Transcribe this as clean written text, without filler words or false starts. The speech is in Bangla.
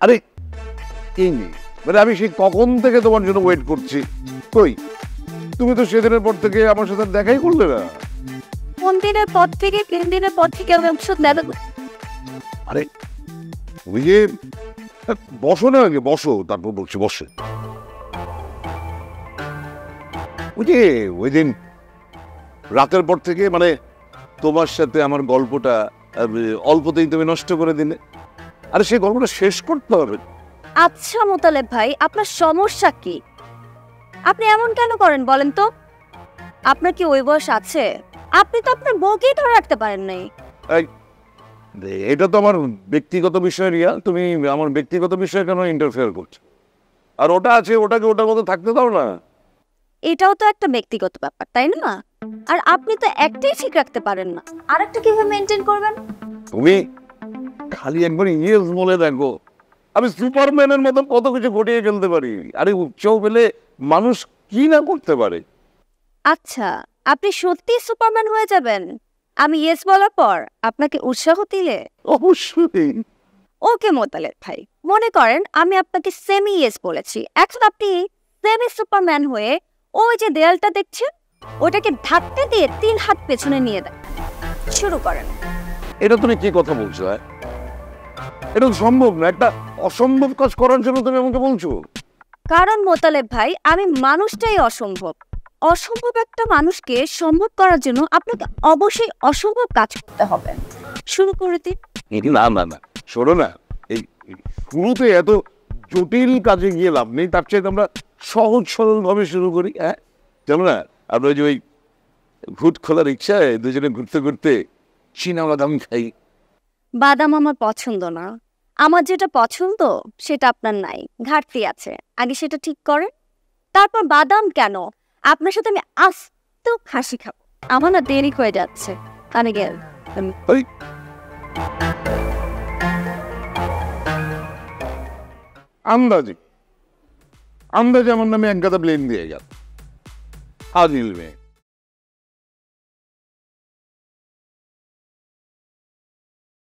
আরে এই মানে আমি সেই কখন থেকে তোমার জন্য ওয়েট করছি। কই তুমি তো সেদিনের পর থেকে আমার সাথে দেখাই করলে না। কোন দিনের পর থেকে? 3 দিনের পর থেকে আমি ওষুধ নেব। আরে ওই যে বসো না, আগে বসো, তারপর বলছি বসে। ওই যে ওই দিন রাতের পর থেকে মানে তোমার সাথে আমার গল্পটা অল্পতেই তুমি নষ্ট করে দিলে। আরে সেই গল্পটা শেষ করতে হবে। আচ্ছা মোতালেব ভাই, আপনার সমস্যা কি? আপনি এমন কেন করেন বলেন তো? আপনার কি ওই বয়স আছে? আপনি তো আপনার বউকেই ধরে রাখতে পারেন নাই। এটা তো আমার ব্যক্তিগত বিষয় রিয়া, তুমি আমার ব্যক্তিগত বিষয়ে কেন ইন্টারফেয়ার করছো? আর ওটা আছে, ওটাকে ওটার মতো থাকতে দাও না। এটাও তো একটা ব্যক্তিগত ব্যাপার, তাই না? আর আপনি তো একটাই ঠিক রাখতে পারেন না, আরেকটা কিভাবে মেনটেন করবেন? তুমি খালি একবার ইয়েস বলে দেখো, আমি সুপারম্যানের মতো কত কিছু ঘটিয়ে ফেলতে পারি। আরে উৎসাহ পেলে মানুষ কি না করতে পারে। আচ্ছা, আপনি সত্যি সুপারম্যান হয়ে যাবেন আমি ইয়েস বলার পর আপনাকে উৎসাহ দিলে? অবশ্যই। ওকে মোতালেব ভাই, মনে করেন আমি আপনাকে সেমি ইয়েস বলেছি, এখন আপনি সেমি সুপারম্যান হয়ে ওই যে দেয়ালটা দেখছেন ওটাকে ধাক্কা দিয়ে 3 হাত পেছনে নিয়ে দেন। শুরু করেন। এটা তুমি কি কথা বলছো? এটা তো সম্ভব না, একটা অসম্ভব কাজ করার জন্য তুমি আমাকে বলছো। কারণ মোতালেব ভাই, আমি মানুষটাই অসম্ভব। অসম্ভব একটা মানুষকে সম্ভব করার জন্য আপনাকে অবশ্যই অসম্ভব কাজ করতে হবে। শুরু করে দিন। না না না, শোনো না, এই শুরুতে এত জটিল কাজে গিয়ে লাভ নেই, তার চাইতে আমরা সহজ সরল ভাবে শুরু করি। হ্যাঁ চলো না, আমরা ওই যে ওই ভূত খোলা রিক্সায় দুজনে ঘুরতে ঘুরতে চীনা বাদাম খাই। বাদাম আমার পছন্দ না। আমার যেটা পছন্দ সেটা আপনার নাই, ঘাটতি আছে। আগে সেটা ঠিক করেন, তারপর বাদাম কেন, আপনার সাথে আমি আস্ত খাসি খাবো। আমার না দেরি হয়ে যাচ্ছে, আমি গেল। আন্দাজে আন্দাজে আমার নামে এক গাদা ব্লেম দিয়ে গেল। আদিল মেয়ে।